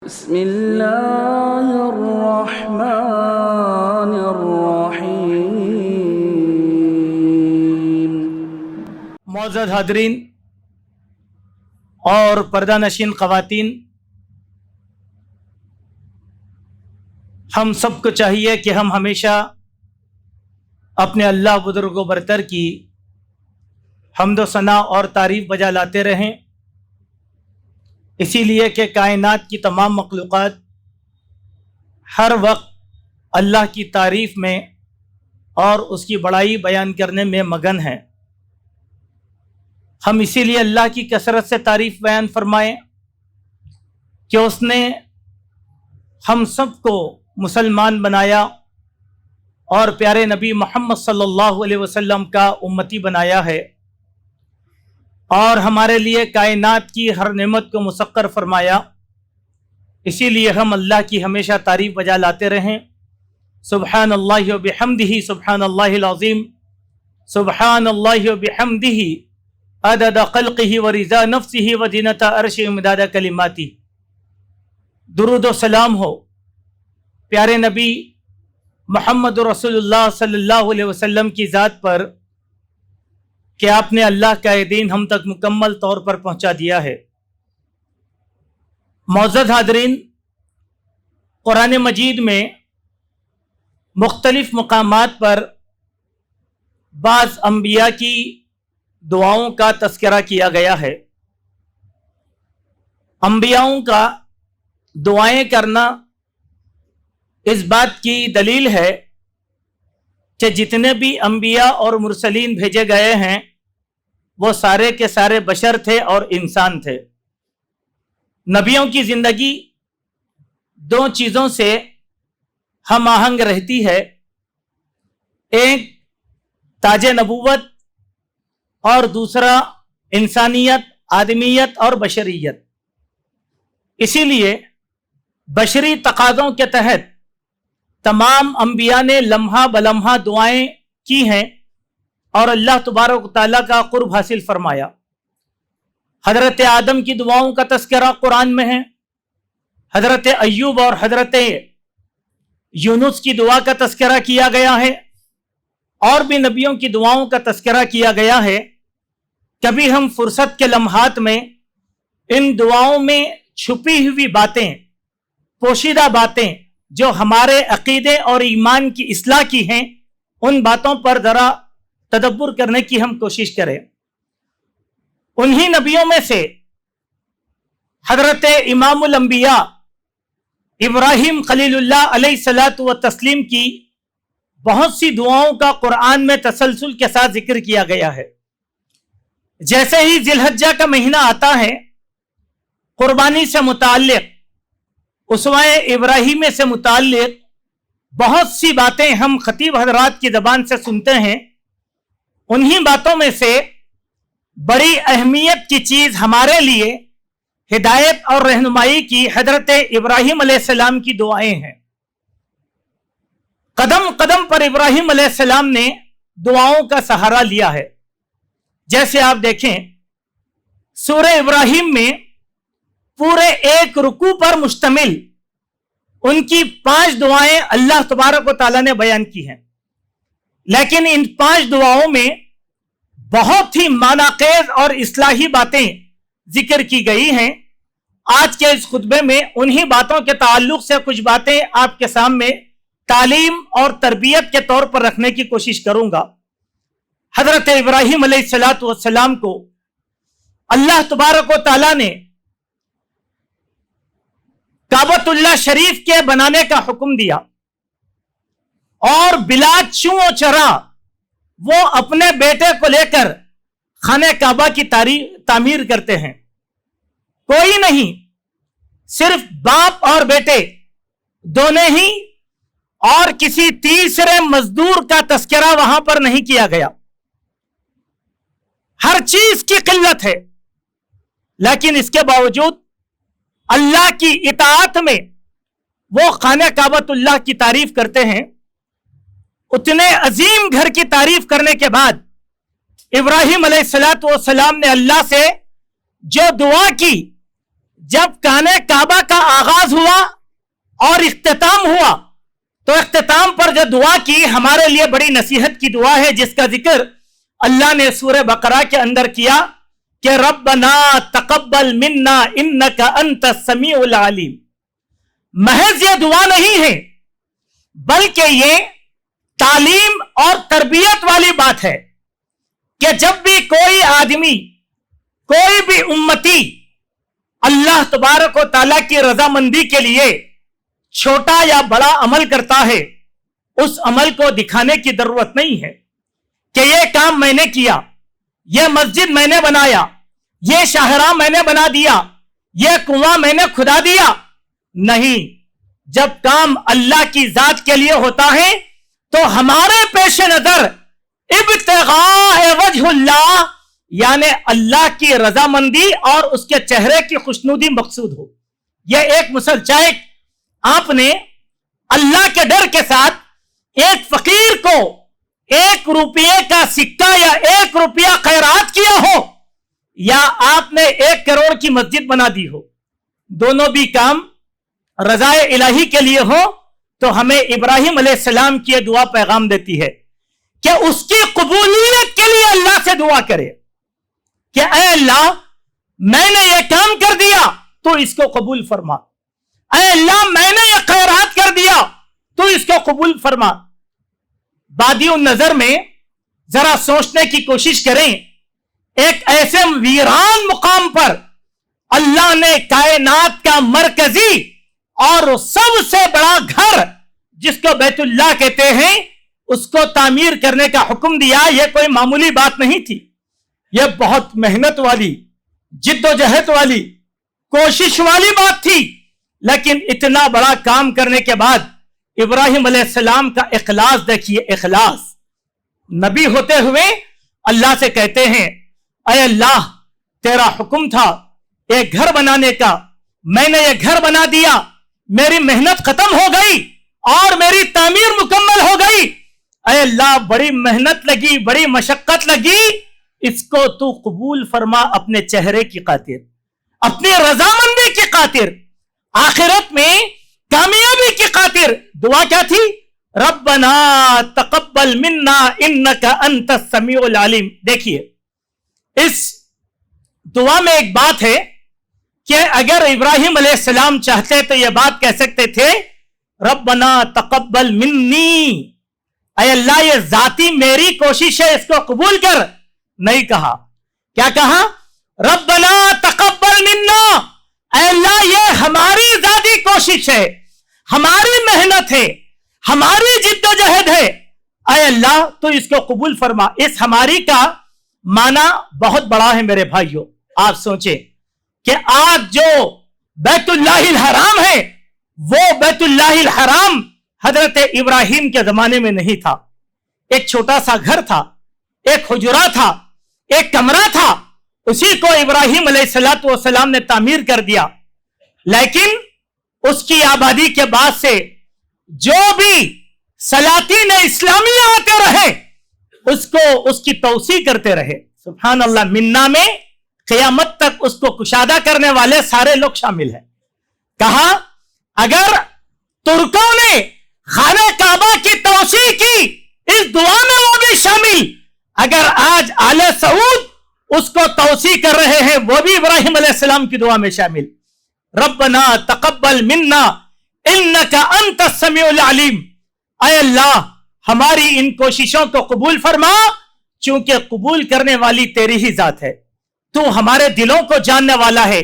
بسم اللہ الرحمن الرحیم۔ معزز حاضرین اور پردہ نشین خواتین، ہم سب کو چاہیے کہ ہم ہمیشہ اپنے اللہ بزرگ و برتر کی حمد و ثنا اور تعریف بجا لاتے رہیں، اسی لیے کہ کائنات کی تمام مخلوقات ہر وقت اللہ کی تعریف میں اور اس کی بڑائی بیان کرنے میں مگن ہیں۔ ہم اسی لیے اللہ کی کثرت سے تعریف بیان فرمائیں کہ اس نے ہم سب کو مسلمان بنایا اور پیارے نبی محمد صلی اللہ علیہ وسلم کا امتی بنایا ہے، اور ہمارے لیے کائنات کی ہر نعمت کو مسخر فرمایا۔ اسی لیے ہم اللہ کی ہمیشہ تعریف بجا لاتے رہیں۔ سبحان اللہ و بحمدہ، سبحان اللہ العظیم، سبحان اللہ و بحمدہ عدد خلقہ و رضا نفسہ و زینت عرشہ ومداد کلماتہ۔ درود و سلام ہو پیارے نبی محمد رسول اللہ صلی اللہ علیہ وسلم کی ذات پر کہ آپ نے اللہ کا یہ دین ہم تک مکمل طور پر پہنچا دیا ہے۔ معزز حاضرین، قرآن مجید میں مختلف مقامات پر بعض انبیاء کی دعاؤں کا تذکرہ کیا گیا ہے۔ انبیاؤں کا دعائیں کرنا اس بات کی دلیل ہے کہ جتنے بھی انبیاء اور مرسلین بھیجے گئے ہیں وہ سارے کے سارے بشر تھے اور انسان تھے۔ نبیوں کی زندگی دو چیزوں سے ہم آہنگ رہتی ہے، ایک تاج نبوت اور دوسرا انسانیت، آدمیت اور بشریت۔ اسی لیے بشری تقاضوں کے تحت تمام انبیاء نے لمحہ بلمحہ دعائیں کی ہیں اور اللہ تبارک و تعالیٰ کا قرب حاصل فرمایا۔ حضرت آدم کی دعاؤں کا تذکرہ قرآن میں ہے، حضرت ایوب اور حضرت یونس کی دعا کا تذکرہ کیا گیا ہے، اور بھی نبیوں کی دعاؤں کا تذکرہ کیا گیا ہے۔ کبھی ہم فرصت کے لمحات میں ان دعاؤں میں چھپی ہوئی باتیں، پوشیدہ باتیں جو ہمارے عقیدے اور ایمان کی اصلاح کی ہیں، ان باتوں پر ذرا تدبر کرنے کی ہم کوشش کریں۔ انہی نبیوں میں سے حضرت امام الانبیاء ابراہیم خلیل اللہ علیہ الصلاۃ والتسلیم کی بہت سی دعاؤں کا قرآن میں تسلسل کے ساتھ ذکر کیا گیا ہے۔ جیسے ہی ذی الحجہ کا مہینہ آتا ہے، قربانی سے متعلق، اسوہ ابراہیم سے متعلق بہت سی باتیں ہم خطیب حضرات کی زبان سے سنتے ہیں۔ انہی باتوں میں سے بڑی اہمیت کی چیز ہمارے لیے ہدایت اور رہنمائی کی حضرت ابراہیم علیہ السلام کی دعائیں ہیں۔ قدم قدم پر ابراہیم علیہ السلام نے دعاؤں کا سہارا لیا ہے۔ جیسے آپ دیکھیں سورہ ابراہیم میں پورے ایک رکوع پر مشتمل ان کی 5 دعائیں اللہ تبارک و تعالیٰ نے بیان کی ہیں، لیکن ان 5 دعاؤں میں بہت ہی معنی خیز اور اصلاحی باتیں ذکر کی گئی ہیں۔ آج کے اس خطبے میں انہی باتوں کے تعلق سے کچھ باتیں آپ کے سامنے تعلیم اور تربیت کے طور پر رکھنے کی کوشش کروں گا۔ حضرت ابراہیم علیہ السلام کو اللہ تبارک و تعالیٰ نے کعبۃ اللہ شریف کے بنانے کا حکم دیا، اور بلا چوں و چرا وہ اپنے بیٹے کو لے کر خانہ کعبہ کی تعمیر کرتے ہیں۔ کوئی نہیں، صرف باپ اور بیٹے دونوں ہی، اور کسی تیسرے مزدور کا تذکرہ وہاں پر نہیں کیا گیا۔ ہر چیز کی قلت ہے، لیکن اس کے باوجود اللہ کی اطاعت میں وہ خانہ کعبۃ اللہ کی تعریف کرتے ہیں۔ اتنے عظیم گھر کی تعریف کرنے کے بعد ابراہیم علیہ السلام نے اللہ سے جو دعا کی، جب کانے کعبہ کا آغاز ہوا اور اختتام ہوا تو اختتام پر جو دعا کی ہمارے لیے بڑی نصیحت کی دعا ہے، جس کا ذکر اللہ نے سورہ بقرہ کے اندر کیا کہ ربنا تقبل منا انک انت السمیع العلیم۔ محض یہ دعا نہیں ہے بلکہ یہ تعلیم اور تربیت والی بات ہے کہ جب بھی کوئی آدمی، کوئی بھی امتی اللہ تبارک و تعالیٰ کی رضامندی کے لیے چھوٹا یا بڑا عمل کرتا ہے، اس عمل کو دکھانے کی ضرورت نہیں ہے کہ یہ کام میں نے کیا، یہ مسجد میں نے بنایا، یہ شاہراہ میں نے بنا دیا، یہ کنواں میں نے کھدا دیا۔ نہیں، جب کام اللہ کی ذات کے لیے ہوتا ہے تو ہمارے پیش نظر ابتغاء وجہ اللہ، یعنی اللہ کی رضامندی اور اس کے چہرے کی خوشنودی مقصود ہو۔ یہ ایک مسلسل آپ نے اللہ کے ڈر کے ساتھ ایک فقیر کو 1 روپیے کا سکہ یا 1 روپیہ خیرات کیا ہو، یا آپ نے 1 کروڑ کی مسجد بنا دی ہو، دونوں بھی کام رضائے الہی کے لیے ہو، تو ہمیں ابراہیم علیہ السلام کی دعا پیغام دیتی ہے کہ اس کی قبولیت کے لیے اللہ سے دعا کرے کہ اے اللہ میں نے یہ کام کر دیا تو اس کو قبول فرما، اے اللہ میں نے یہ خیرات کر دیا تو اس کو قبول فرما۔ بادی النظر میں ذرا سوچنے کی کوشش کریں، ایک ایسے ویران مقام پر اللہ نے کائنات کا مرکزی اور سب سے بڑا گھر جس کو بیت اللہ کہتے ہیں اس کو تعمیر کرنے کا حکم دیا۔ یہ کوئی معمولی بات نہیں تھی، یہ بہت محنت والی، جد و جہد والی، کوشش والی بات تھی، لیکن اتنا بڑا کام کرنے کے بعد ابراہیم علیہ السلام کا اخلاص دیکھیے، اخلاص۔ نبی ہوتے ہوئے اللہ سے کہتے ہیں اے اللہ تیرا حکم تھا ایک گھر بنانے کا، میں نے یہ گھر بنا دیا، میری محنت ختم ہو گئی اور میری تعمیر مکمل ہو گئی، اے اللہ بڑی محنت لگی، بڑی مشقت لگی، اس کو تو قبول فرما اپنے چہرے کی خاطر، اپنی رضامندی کی خاطر، آخرت میں کامیابی کی خاطر۔ دعا کیا تھی؟ ربنا تقبل منا انک انت السمیع العلیم۔ دیکھیے اس دعا میں ایک بات ہے کہ اگر ابراہیم علیہ السلام چاہتے تو یہ بات کہہ سکتے تھے ربنا تقبل منی، اے اللہ یہ ذاتی میری کوشش ہے اس کو قبول کر، نہیں کہا۔ کیا کہا؟ ربنا تقبل منا، اے اللہ یہ ہماری ذاتی کوشش ہے، ہماری محنت ہے، ہماری جد و جہد ہے، اے اللہ تو اس کو قبول فرما۔ اس ہماری کا معنی بہت بڑا ہے میرے بھائیوں۔ آپ سوچیں کہ آج جو بیت اللہ الحرام ہے وہ بیت اللہ الحرام حضرت ابراہیم کے زمانے میں نہیں تھا، ایک چھوٹا سا گھر تھا، ایک حجرہ تھا، ایک کمرہ تھا، اسی کو ابراہیم علیہ السلام نے تعمیر کر دیا۔ لیکن اس کی آبادی کے بعد سے جو بھی سلاطین اسلامی آتے رہے اس کی توسیع کرتے رہے۔ سبحان اللہ، منا میں قیامت تک اس کو کشادہ کرنے والے سارے لوگ شامل ہیں۔ کہا اگر ترکوں نے خانہ کعبہ کی توسیع کی اس دعا میں وہ بھی شامل، اگر آج آل سعود اس کو توسیع کر رہے ہیں وہ بھی ابراہیم علیہ السلام کی دعا میں شامل۔ ربنا تقبل منا انک انت السمیع العلیم، اے اللہ ہماری ان کوششوں کو قبول فرما، چونکہ قبول کرنے والی تیری ہی ذات ہے، تو ہمارے دلوں کو جاننے والا ہے،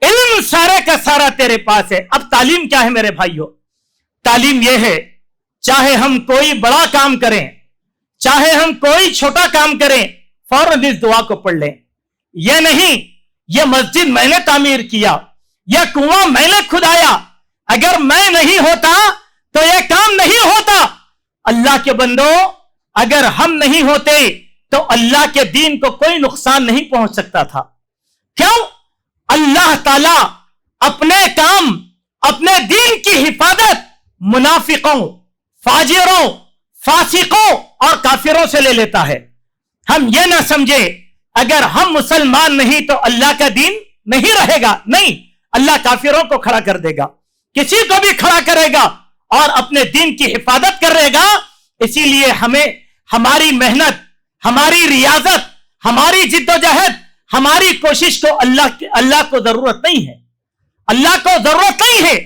علم سارے کا سارا تیرے پاس ہے۔ اب تعلیم کیا ہے میرے بھائیوں؟ تعلیم یہ ہے چاہے ہم کوئی بڑا کام کریں، چاہے ہم کوئی چھوٹا کام کریں، فوراً اس دعا کو پڑھ لیں۔ یہ نہیں یہ مسجد میں نے تعمیر کیا، یہ کنواں میں نے کھدایا، اگر میں نہیں ہوتا تو یہ کام نہیں ہوتا۔ اللہ کے بندو اگر ہم نہیں ہوتے تو اللہ کے دین کو کوئی نقصان نہیں پہنچ سکتا تھا۔ کیوں؟ اللہ تعالی اپنے کام، اپنے دین کی حفاظت منافقوں، فاجروں، فاسقوں اور کافروں سے لے لیتا ہے۔ ہم یہ نہ سمجھے اگر ہم مسلمان نہیں تو اللہ کا دین نہیں رہے گا، نہیں، अल्लाह काफिरों को खड़ा कर देगा, किसी को भी खड़ा करेगा और अपने दीन की हिफाजत करेगा। इसीलिए हमें हमारी मेहनत, हमारी रियाजत, हमारी जिद्दोजहद, हमारी कोशिश को अल्लाह को जरूरत नहीं है, अल्लाह को जरूरत नहीं है,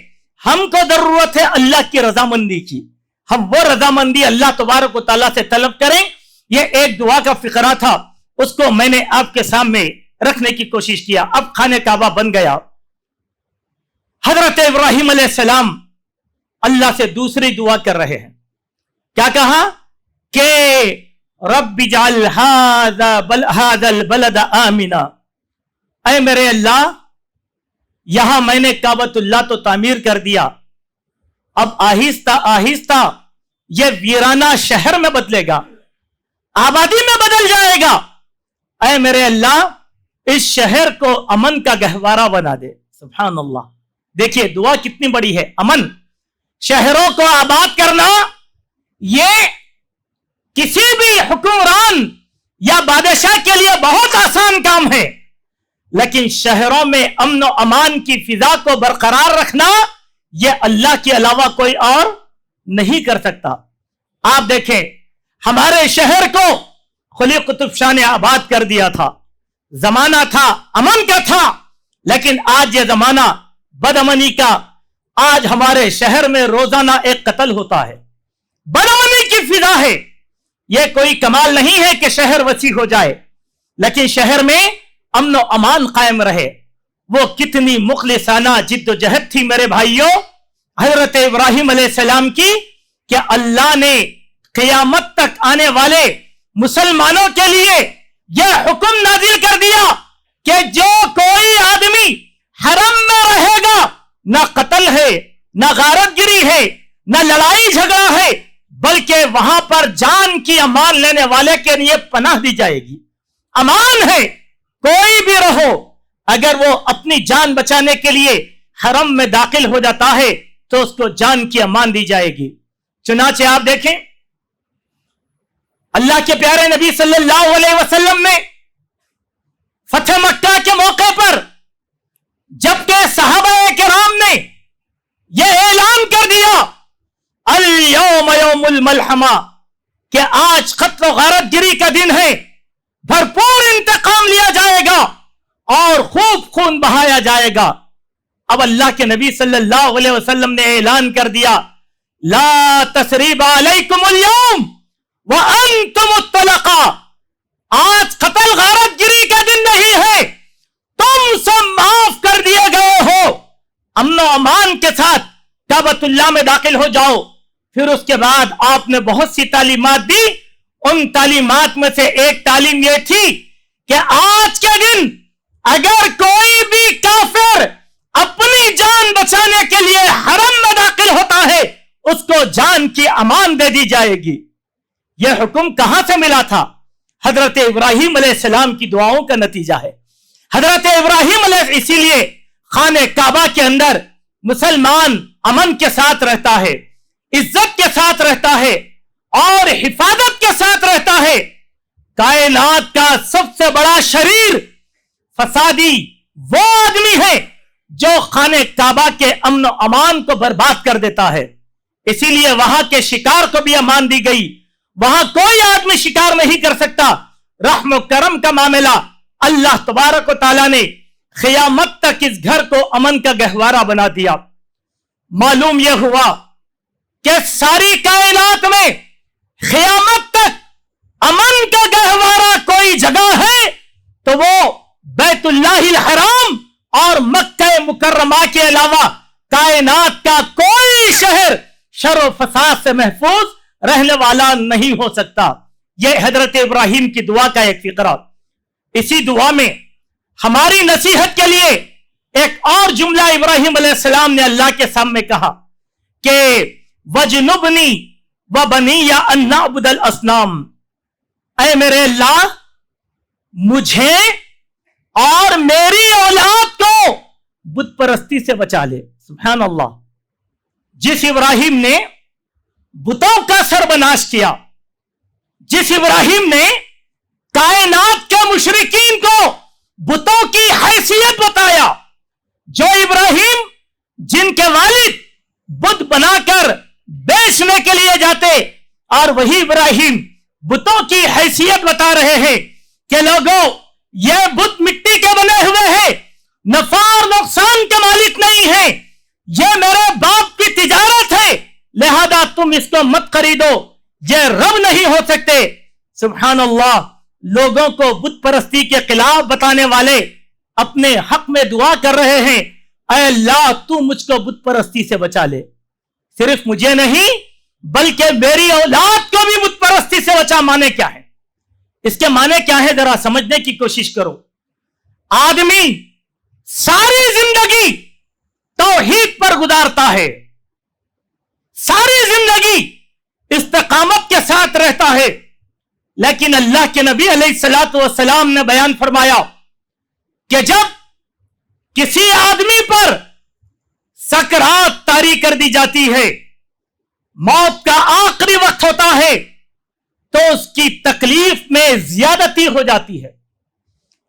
हमको जरूरत है अल्लाह की रजामंदी की। हम वो रजामंदी अल्लाह तबारक व तआला से तलब करें। ये एक दुआ का फिक्रा था, उसको मैंने आपके सामने रखने की कोशिश किया। अब खाने काबा बन गया। हजरत इब्राहिम अलैहिस्सलाम अल्लाह से दूसरी दुआ कर रहे हैं। क्या कहा कि रब्बि जअल हाज़ल बलद आमिना, ऐ मेरे अल्लाह, यहां मैंने काबतुल्लाह तो तामीर कर दिया, अब आहिस्ता आहिस्ता यह वीराना शहर में बदलेगा, आबादी में बदल जाएगा। ऐ मेरे अल्लाह, इस शहर को अमन का गहवारा बना दे। सुभान अल्लाह, देखिए दुआ कितनी बड़ी है। अमन, शहरों को आबाद करना यह किसी भी हुक्मरान या बादशाह के लिए बहुत आसान काम है, लेकिन शहरों में अमन और अमान की फिजा को बरकरार रखना यह अल्लाह के अलावा कोई और नहीं कर सकता। आप देखें, हमारे शहर को खुली कुतुब शाह ने आबाद कर दिया था। जमाना था अमन का था, लेकिन आज यह जमाना बदअमनी का। आज हमारे शहर में रोजाना एक कत्ल होता है, बदअमनी की फिजा है। यह कोई कमाल नहीं है कि शहर वसी हो जाए, लेकिन शहर में अमन और अमान कायम रहे। वो कितनी मुखलिसाना जिद्दोजहद थी मेरे भाइयों हजरत इब्राहिम अलैहिस्सलाम की, कि अल्लाह ने क़यामत तक आने वाले मुसलमानों के लिए यह हुक्म नाजिल कर दिया कि जो कोई आदमी हरम में रहेगा, ना कत्ल है, ना गारतगिरी है, ना लड़ाई झगड़ा है, बल्कि वहां पर जान की अमान लेने वाले के लिए पनाह दी जाएगी। अमान है, कोई भी रहो, अगर वो अपनी जान बचाने के लिए हरम में दाखिल हो जाता है तो उसको जान की अमान दी जाएगी। चुनाचे आप देखें, अल्लाह के प्यारे नबी सल्लल्लाहु अलैहि वसल्लम ने फतह मक्का के मौके पर, जबकि सहाबाए किराम ने यह ऐलान कर दिया अल यौम यौमुल मलहमा, कि आज कत्ल और गारतगिरी का दिन है, भरपूर इंतकाम लिया जाएगा और खूब खून बहाया जाएगा। अब अल्लाह के नबी सल्लल्लाहु अलैहि वसल्लम ने ऐलान कर दिया, ला तसरीबा अलैकुमुल यौम व अंतुमुत तलका, आज कत्ल गारतगिरी का दिन नहीं है, तुम सब माफ कर दिए गए हो। अमन और अमान के साथ काबतुल्लाह में दाखिल हो जाओ। फिर उसके बाद आपने बहुत सी तालीमात दी। उन तालीमात में से एक तालीम यह थी कि आज के दिन अगर कोई भी काफिर अपनी जान बचाने के लिए हरम में दाखिल होता है, उसको जान की अमान दे दी जाएगी। यह हुक्म कहां से मिला था? हजरत इब्राहिम अलैहिस्सलाम की दुआओं का नतीजा है। हजरत इब्राहिम अलैहि, इसीलिए खाने काबा के अंदर मुसलमान अमन के साथ रहता है, इज्जत के साथ रहता है और हिफाजत के साथ रहता है। कायनात का सबसे बड़ा शरीर फसादी वो आदमी है जो खाने काबा के अमन और अमान को बर्बाद कर देता है। इसीलिए वहां के शिकार को भी अमान दी गई। वहां कोई आदमी शिकार नहीं कर सकता। रहम करम का मामला अल्लाह तबारक व तआला ने क़यामत तक इस घर को अमन का गहवारा बना दिया। मालूम यह हुआ कि सारी कायनात में क़यामत तक अमन का गहवारा कोई जगह है तो वो बैतुल्लाहिल हराम और मक्का मुकर्रमा के अलावा कायनात का कोई शहर शर व फसाद से महफूज रहने वाला नहीं हो सकता। यह हजरत इब्राहिम की दुआ का एक फिक्रा। इसी दुआ में हमारी नसीहत के लिए एक और जुमला इब्राहिम अलैहिस्सलाम ने अल्लाह के सामने कहा कि वजनुबनी व बनिया अन नअबुदल असनाम, ऐ मेरे अल्लाह, मुझे और मेरी औलाद को बुत परस्ती से बचा ले। सुभान अल्लाह। जिस इब्राहिम ने बुतों का सर्वनाश किया, जिस इब्राहिम ने कायनात के मुशरिकीन को बुतों की हैसियत बताया, जो इब्राहिम जिनके वालिद बुत बनाकर बेचने के लिए जाते, और वही इब्राहिम बुतों की हैसियत बता रहे हैं कि लोगों, ये बुत मिट्टी के बने हुए हैं, नफा और नुकसान के मालिक नहीं है, ये मेरे बाप की तिजारत है, लिहाजा तुम इसको मत खरीदो, ये रब नहीं हो सकते। सुभान अल्लाह, लोगों को बुत परस्ती के खिलाफ बताने वाले अपने हक में दुआ कर रहे हैं, ऐ अल्लाह तू मुझको बुत परस्ती से बचा ले, सिर्फ मुझे नहीं बल्कि मेरी औलाद को भी बुत परस्ती से बचा। माने क्या है इसके? माने क्या है जरा समझने की कोशिश करो। आदमी सारी जिंदगी तौहीद पर गुजारता है, सारी जिंदगी इस्तिकामत के साथ रहता है, लेकिन अल्लाह के नबी अलैहिस्सलातु वस्सलाम ने बयान फरमाया कि जब किसी आदमी पर सकरात तारी कर दी जाती है, मौत का आखिरी वक्त होता है, तो उसकी तकलीफ में ज्यादती हो जाती है।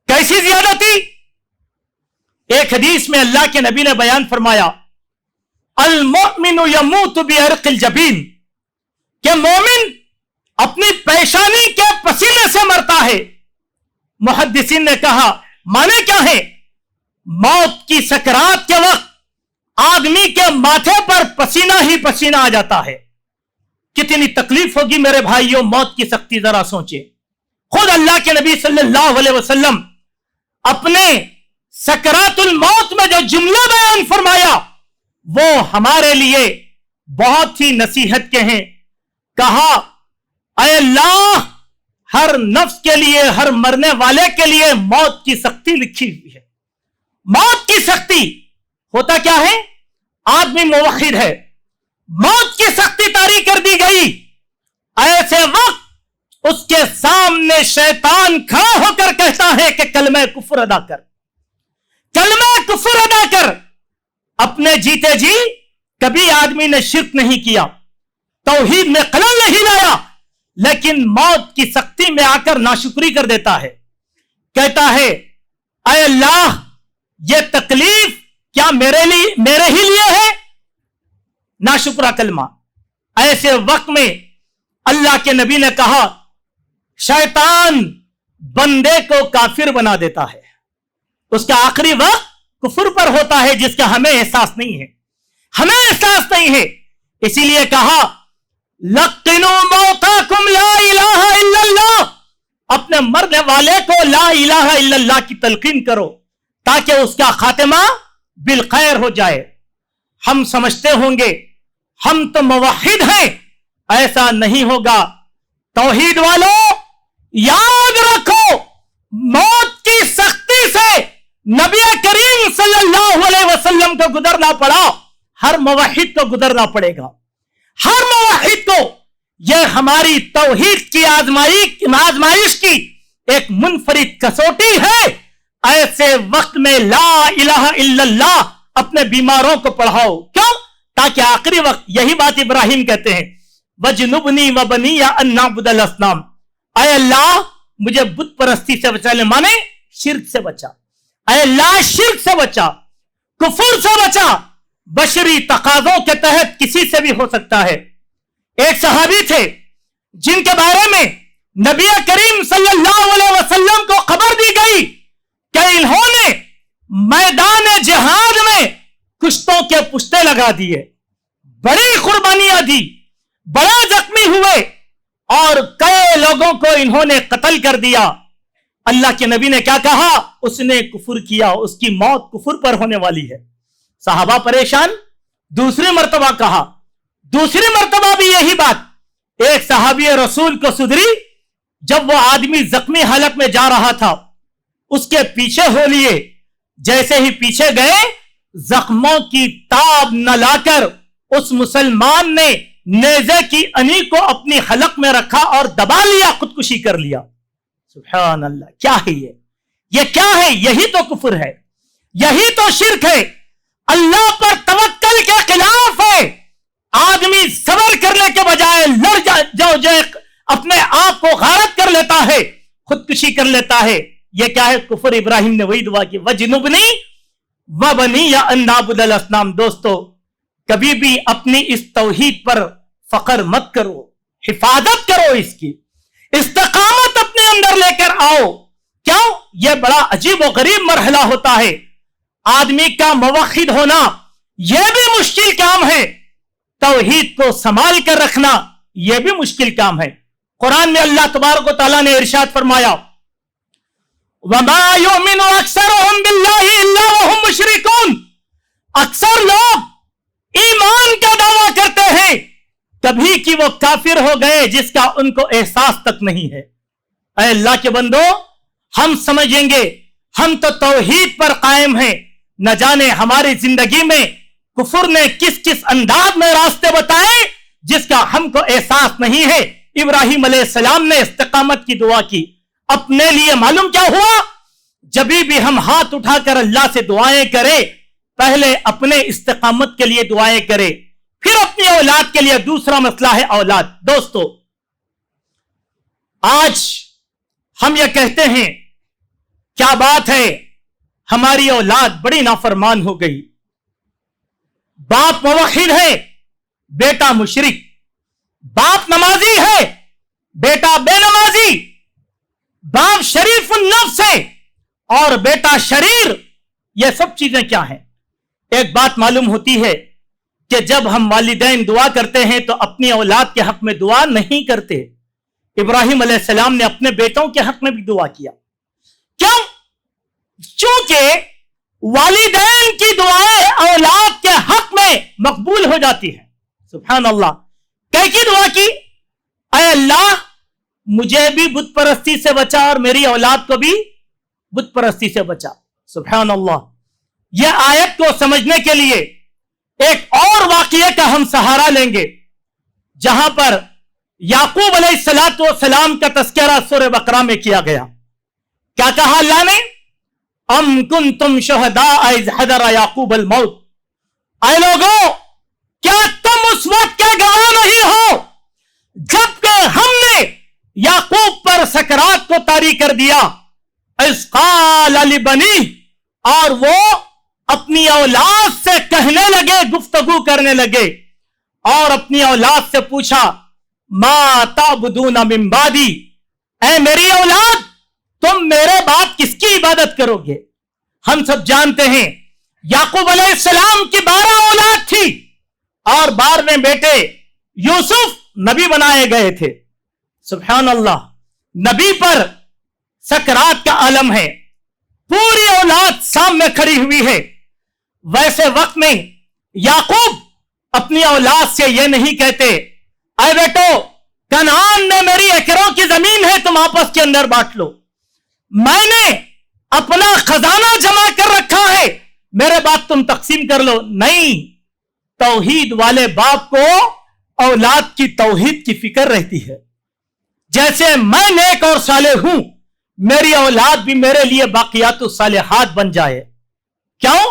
कैसी ज्यादती? एक हदीस में अल्लाह के नबी ने बयान फरमाया, अल मोमिनु यमूतु बिअरक़िल जबीन, कि मोमिन अपनी पेशानी के पसीने से मरता है। मुहद्दिसीन ने कहा माने क्या है? मौत की सकरात के वक्त आदमी के माथे पर पसीना ही पसीना आ जाता है। कितनी तकलीफ होगी मेरे भाइयों, मौत की सख्ती जरा सोचे। खुद अल्लाह के नबी सल्लल्लाहु अलैहि वसल्लम अपने सकरातुल मौत में जो जुमला बयान फरमाया वो हमारे लिए बहुत ही नसीहत के हैं। कहा, ऐ अल्लाह, हर नफ्स के लिए, हर मरने वाले के लिए मौत की सख्ती लिखी हुई है। मौत की सख्ती होता क्या है? आदमी मुवहिद है, मौत की सख्ती तारी कर दी गई, ऐसे वक्त उसके सामने शैतान खड़ा होकर कहता है कि कलमे कुफ्र अदा कर, कलमे कुफ्र अदा कर। अपने जीते जी कभी आदमी ने शिर्क नहीं किया, तौहीद में खलल नहीं लाया, लेकिन मौत की सख्ती में आकर नाशुक्री कर देता है। कहता है, ऐ अल्लाह, यह तकलीफ क्या मेरे ही लिए है? नाशुक्रा कलमा। ऐसे वक्त में अल्लाह के नबी ने कहा, शैतान बंदे को काफिर बना देता है, उसका आखिरी वक्त कुफर पर होता है, जिसका हमें एहसास नहीं है, हमें एहसास नहीं है। इसीलिए कहा, लक़िनु मौताकुम ला इलाहा इल्लल्लाह, अपने मरने वाले को ला इलाहा इल्लल्लाह की तलकीन करो ताकि उसका खातिमा बिल खैर हो जाए। हम समझते होंगे हम तो मुवहिद हैं, ऐसा नहीं होगा। तौहीद वालों याद रखो, मौत की सख्ती से नबी करीम सल्लल्लाहु अलैहि वसल्लम को गुजरना पड़ा, हर मुवहिद को गुजरना पड़ेगा, हर मुवहिद को। यह हमारी तौहीद की आजमाइश की एक मुनफरिद कसौटी है। ऐसे वक्त में ला इलाहा इल्लल्लाह अपने बीमारों को पढ़ाओ। क्यों? ताकि आखिरी वक्त, यही बात इब्राहिम कहते हैं, वजनुबनी व बनिया अन नअबुदल असनाम, ऐ अल्लाह मुझे बुत परस्ती से बचा ले, माने शिर्क से बचा। ऐ अल्लाह शिर्क से बचा, कुफर से बचा। बशरी तकाजों के तहत किसी से भी हो सकता है। एक सहाबी थे जिनके बारे में नबी करीम सल्लल्लाहु अलैहि वसल्लम को खबर दी गई कि इन्होंने मैदान जिहाद में कुश्तों के पुश्ते लगा दिए, बड़ी कुर्बानियां दी, बड़ा जख्मी हुए और कई लोगों को इन्होंने कत्ल कर दिया। अल्लाह के नबी ने क्या कहा? उसने कुफर किया, उसकी मौत कुफर पर होने वाली है। सहाबा परेशान। दूसरी मर्तबा कहा, दूसरी मर्तबा भी यही बात। एक सहाबी रसूल को सुधरी, जब वो आदमी जख्मी हालत में जा रहा था, उसके पीछे हो लिए। जैसे ही पीछे गए, जख्मों की ताब न लाकर उस मुसलमान ने नेज़े की अनी को अपनी हलक में रखा और दबा लिया, खुदकुशी कर लिया। सुभान अल्लाह, क्या है ये क्या है? यही तो कुफर है, यही तो शिर्क है, अल्लाह पर तवक्कल के खिलाफ है। आदमी सबर करने के बजाय लड़ जो अपने आप को गारत कर लेता है, खुदकुशी कर लेता है। यह क्या है? कुफर। इब्राहिम ने वही दुआ की, वजनुबनी व बनिया अन नाबुदल असनाम। दोस्तों, कभी भी अपनी इस तौहीद पर फख्र मत करो, हिफाजत करो, इसकी इस्तिकामत अपने अंदर लेकर आओ। क्यों? यह बड़ा अजीब और गरीब मरहला होता है। आदमी का मुवहिद होना यह भी मुश्किल काम है, तौहीद को संभाल कर रखना यह भी मुश्किल काम है। कुरान में अल्लाह तबारक व तआला ने इरशाद फरमाया, वमा युमिनु अक्सरुहुम बिल्लाहि इल्ला वहुम मुशरिकून। अक्सर लोग ईमान का दावा करते हैं, कभी कि वो काफिर हो गए जिसका उनको एहसास तक नहीं है। ऐ अल्लाह के बंदो, हम समझेंगे हम तो तौहीद पर कायम हैं, न जाने हमारी जिंदगी में कुफर ने किस किस अंदाज में रास्ते बताए जिसका हमको एहसास नहीं है। इब्राहिम अलैहिस्सलाम ने इस्तिकामत की दुआ की अपने लिए। मालूम क्या हुआ? जब भी हम हाथ उठाकर अल्लाह से दुआएं करें, पहले अपने इस्तिकामत के लिए दुआएं करें, फिर अपनी औलाद के लिए। दूसरा मसला है औलाद। दोस्तों, आज हम यह कहते हैं, क्या बात है, हमारी औलाद बड़ी नाफरमान हो गई। बाप मुवहिद है, बेटा मुशरिक। बाप नमाजी है, बेटा बेनमाजी। बाप शरीफुन नफ्स है और बेटा शरीर। यह सब चीजें क्या हैं? एक बात मालूम होती है कि जब हम वालिदैन दुआ करते हैं तो अपनी औलाद के हक में दुआ नहीं करते। इब्राहिम अलैहिस्सलाम ने अपने बेटों के हक में भी दुआ किया। क्यों? चूंकि वालिदैन की दुआएं औलाद के हक में मकबूल हो जाती है। सुभान अल्लाह। कैसी दुआ की? ऐ अल्लाह, मुझे भी बुत परस्ती से बचा और मेरी औलाद को भी बुत परस्ती से बचा। सुभान अल्लाह। यह आयत को समझने के लिए एक और वाकये का हम सहारा लेंगे, जहां पर याकूब अलैहिस्सलाम का तस्करा सूरह बकरा में किया गया। क्या कहा अल्लाह ने? अम कुंतुम शुहदा इज़ हदरा याकूब अल मौत। ऐ लोगों, क्या तुम उस वक्त के गवाह नहीं हो जबकि हमने याकूब पर सकरात को तारी कर दिया। इज़ क़ाल लिबनी, और वो अपनी औलाद से कहने लगे, गुफ्तगू करने लगे और अपनी औलाद से पूछा, मा ताबुदूना मिन बादी। ऐ मेरी औलाद, तुम मेरे बाद किसकी इबादत करोगे? हम सब जानते हैं याकूब अलैहिस्सलाम की 12 औलाद थी और 12वें बेटे यूसुफ नबी बनाए गए थे। सुभान अल्लाह। नबी पर सकरात का आलम है, पूरी औलाद सामने खड़ी हुई है। वैसे वक्त में याकूब अपनी औलाद से यह नहीं कहते, अरे बेटो, कनान में मेरी एकरों की जमीन है, तुम आपस के अंदर बांट लो। मैंने अपना खजाना जमा कर रखा है, मेरे बाद तुम तकसीम कर लो। नहीं, तौहीद वाले बाप को औलाद की तौहीद की फिक्र रहती है। जैसे मैं नेक और सालेह हूं, मेरी औलाद भी मेरे लिए बाकियातु सालिहात बन जाए। क्यों?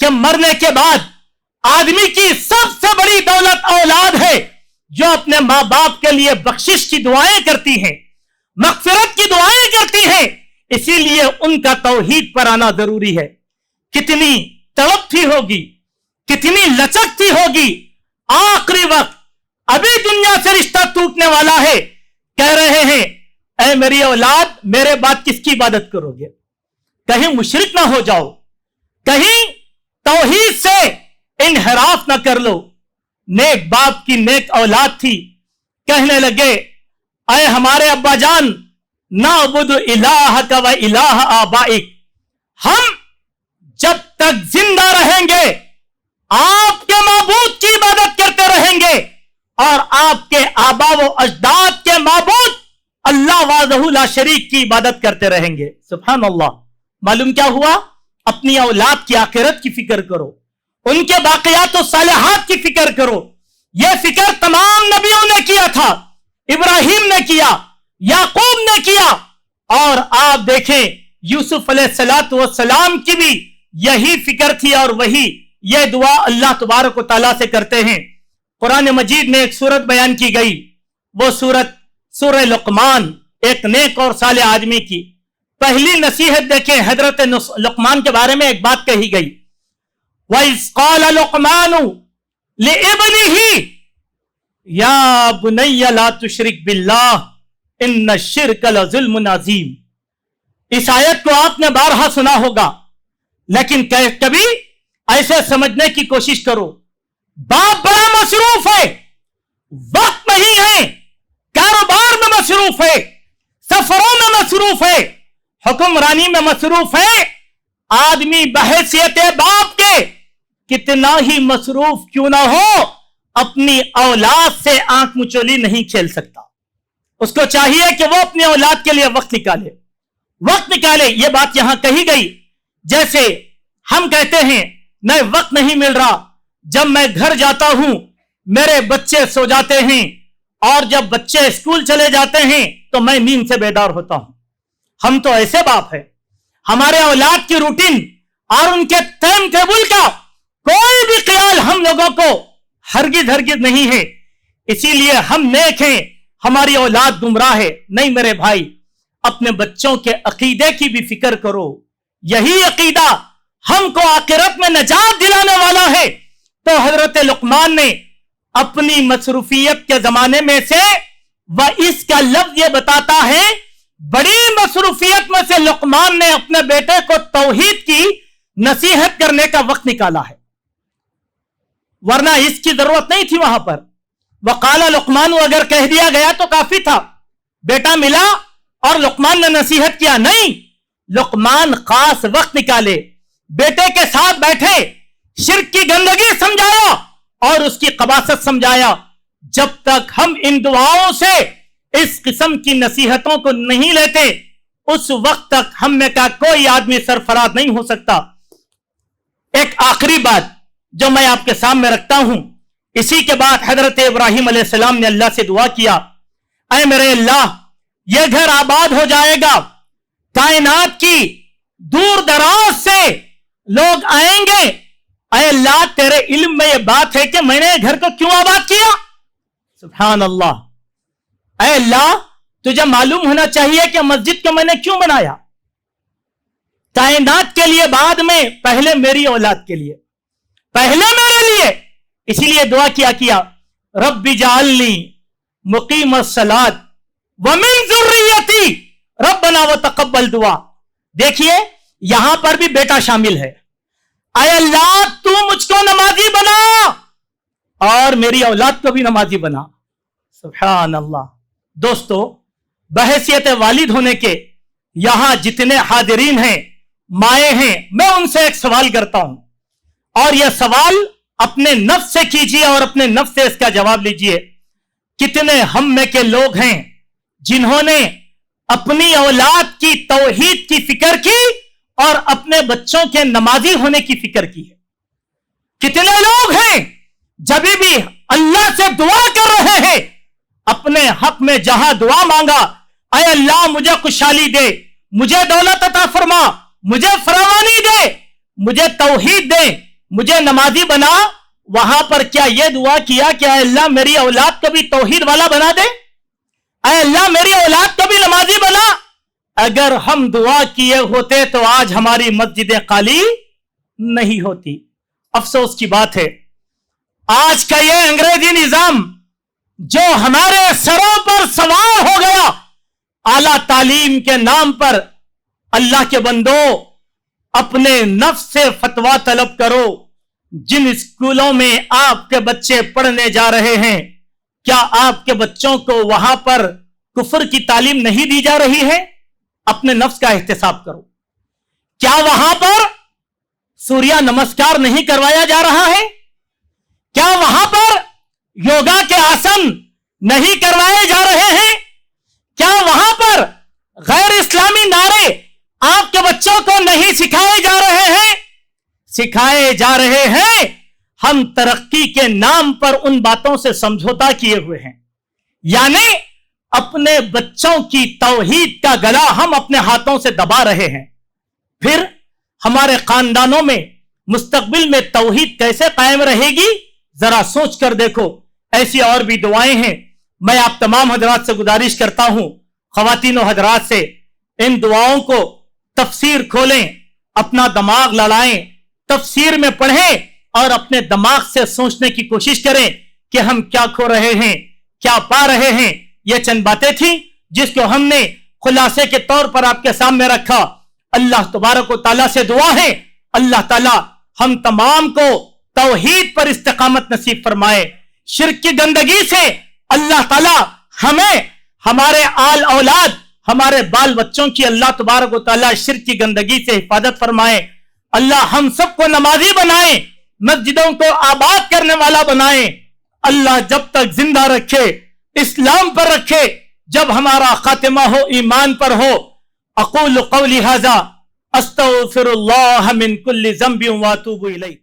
कि मरने के बाद आदमी की सबसे बड़ी दौलत औलाद है, जो अपने मां बाप के लिए बख्शिश की दुआएं करती हैं, मगफिरत की दुआएं करती हैं। इसीलिए उनका तौहीद पर आना जरूरी है। कितनी तड़प थी होगी, कितनी लचक थी होगी। आखिरी वक्त, अभी दुनिया से रिश्ता टूटने वाला है, कह रहे हैं, ऐ मेरी औलाद, मेरे बाद किसकी इबादत करोगे? कहीं मुशरिक ना हो जाओ, कहीं तौहीद से इनहराफ ना कर लो। नेक बाप की नेक औलाद थी, कहने लगे, ऐ हमारे अब्बा जान, नाबुदु इलाहक व इलाह आबाइक, हम जब तक जिंदा रहेंगे आपके माबूद की इबादत करते रहेंगे और आपके आबा व अजदाद के माबूद अल्लाह वाहदहू ला शरीक की इबादत करते रहेंगे। सुभान अल्लाह। मालूम क्या हुआ? अपनी औलाद की आखिरत की फिक्र करो, उनके बाकियात और सालिहात की फिक्र करो। यह फिक्र तमाम नबियों ने किया था। इब्राहिम ने किया, याकूब ने किया, और आप देखें यूसुफ अलैहिस्सलाम की भी यही फिक्र थी और वही यह दुआ अल्लाह तबारक व तआला से करते हैं। कुरान मजीद में एक सूरत बयान की गई, वो सूरत सूरह लुकमान, एक नेक और साले आदमी की पहली नसीहत। देखें, हजरत लुकमान के बारे में एक बात कही गई, वइज़ क़ाल लुक़मान लिइब्निही या बुनय्या ला तुशरिक बिल्लाह इन्न शिर्क लज़ुल्मुन अज़ीम। इस आयत को आपने बारहा सुना होगा, लेकिन कभी ऐसे समझने की कोशिश करो, बाप बड़ा मसरूफ है, वक्त नहीं है, कारोबार में मसरूफ है, सफरों में मसरूफ है, हुक्मरानी में मसरूफ है। आदमी बहैसियत बाप के कितना ही मसरूफ क्यों ना हो, अपनी औलाद से आंख मुचोली नहीं खेल सकता। उसको चाहिए कि वो अपनी औलाद के लिए वक्त निकाले। ये बात यहां कही गई, जैसे हम कहते हैं नहीं वक्त नहीं मिल रहा, जब मैं घर जाता हूं मेरे बच्चे सो जाते हैं, और जब बच्चे स्कूल चले जाते हैं तो मैं नींद से बेदार होता हूं। हम तो ऐसे बाप हैं, हमारे औलाद की रूटीन और उनके टाइम टेबल का कोई भी ख्याल हम लोगों को हरगिज नहीं है। इसीलिए हम नेक हैं, हमारी औलाद गुमराह है। नहीं मेरे भाई, अपने बच्चों के अकीदे की भी फिक्र करो। यही अकीदा हमको आखिरत में नजात दिलाने वाला है। तो हजरत लुकमान ने अपनी मसरूफियत के जमाने में से वह इसका लफ्ज ये बताता है, बड़ी मसरूफियत में से लुकमान ने अपने बेटे को तौहीद की नसीहत करने का वक्त निकाला है, वरना इसकी जरूरत नहीं थी वहां पर। वकाला लुकमान अगर कह दिया गया तो काफी था, बेटा मिला और लुकमान ने नसीहत किया, नहीं, लुकमान खास वक्त निकाले, बेटे के साथ बैठे, शिर्क की गंदगी समझाया और उसकी कबासत समझाया। जब तक हम इन दुआओं से इस किस्म की नसीहतों को नहीं लेते, उस वक्त तक हम में का कोई आदमी सरफराज नहीं हो सकता। एक आखिरी बात जो मैं आपके सामने रखता हूं, इसी के बाद हजरत इब्राहिम अलैहिस्सलाम ने अल्लाह से दुआ किया, ऐ मेरे अल्लाह, यह घर आबाद हो जाएगा, कायनात की दूर दराज से लोग आएंगे, ऐ अल्लाह तेरे इल्म में यह बात है कि मैंने घर को क्यों आबाद किया। सुभान अल्लाह, ऐ अल्लाह तुझे मालूम होना चाहिए कि मस्जिद को मैंने क्यों बनाया, कायनात के लिए बाद में, पहले मेरी औलाद के लिए, पहले मेरे लिए। इसीलिए दुआ किया रब्बी जाअलनी मुकीमस सलात व मिन ज़ुर्रियती रब्बना व तक़ब्बल दुआ। देखिए यहां पर भी बेटा शामिल है, ऐ अल्लाह तू मुझको नमाजी बना और मेरी औलाद को भी नमाजी बना। सुभान अल्लाह। दोस्तों, बहैसियत वालिद होने के यहां जितने हाजिरीन हैं, माए हैं, मैं उनसे एक सवाल करता हूं, और यह सवाल अपने नफ्स से कीजिए और अपने नफ्स से इसका जवाब लीजिए। कितने हम में के लोग हैं जिन्होंने अपनी औलाद की तौहीद की फिक्र की और अपने बच्चों के नमाजी होने की फिक्र की है। कितने लोग हैं जब भी अल्लाह से दुआ कर रहे हैं, अपने हक में जहां दुआ मांगा, ऐ अल्लाह मुझे खुशहाली दे, मुझे दौलत अता फरमा, मुझे फरावानी दे, मुझे तौहीद दे, मुझे नमाजी बना, वहां पर क्या यह दुआ किया कि अल्लाह मेरी औलाद को भी तौहीद वाला बना दे, अल्लाह मेरी औलाद को भी नमाजी बना। अगर हम दुआ किए होते तो आज हमारी मस्जिदें खाली नहीं होती। अफसोस की बात है, आज का यह अंग्रेजी निजाम जो हमारे सरों पर सवार हो गया, आला तालीम के नाम पर, अल्लाह के बंदो अपने नफ्स से फतवा तलब करो। जिन स्कूलों में आपके बच्चे पढ़ने जा रहे हैं, क्या आपके बच्चों को वहां पर कुफर की तालीम नहीं दी जा रही है? अपने नफ्स का एहतिसाब करो। क्या वहां पर सूर्य नमस्कार नहीं करवाया जा रहा है? क्या वहां पर योगा के आसन नहीं करवाए जा रहे हैं? क्या वहां पर गैर इस्लामी नारे आपके बच्चों को नहीं सिखाए जा रहे हैं? सिखाए जा रहे हैं। हम तरक्की के नाम पर उन बातों से समझौता किए हुए हैं, यानी अपने बच्चों की तौहीद का गला हम अपने हाथों से दबा रहे हैं। फिर हमारे खानदानों में मुस्तकबिल में तौहीद कैसे कायम रहेगी? जरा सोच कर देखो। ऐसी और भी दुआएं हैं। मैं आप तमाम हजरात से गुजारिश करता हूं, खवातीन और हजरात से, इन दुआओं को तफसीर खोलें, अपना दिमाग लड़ाएं, तफसीर में पढ़ें और अपने दिमाग से सोचने की कोशिश करें कि हम क्या खो रहे हैं, क्या पा रहे हैं। ये चंद बातें थी जिसको हमने खुलासे के तौर पर आपके सामने रखा। अल्लाह तबारक व तआला से दुआ है, अल्लाह ताला हम तमाम को तौहीद पर इस्तिकामत नसीब फरमाए। शिर्क की गंदगी से अल्लाह ताला हमें, हमारे आल औलाद, हमारे बाल बच्चों की अल्लाह तबारक व तआला शिर्क की गंदगी से हिफाजत फरमाए। अल्लाह हम सबको नमाजी बनाए, मस्जिदों को आबाद करने वाला बनाए। अल्लाह जब तक जिंदा रखे, इस्लाम पर रखे, जब हमारा खातिमा हो ईमान पर हो। अक़ूलु क़ौली हाज़ा अस्तग़फ़िरुल्लाह मिन कुल्लि ज़ंबिन व अतूबु इलैह।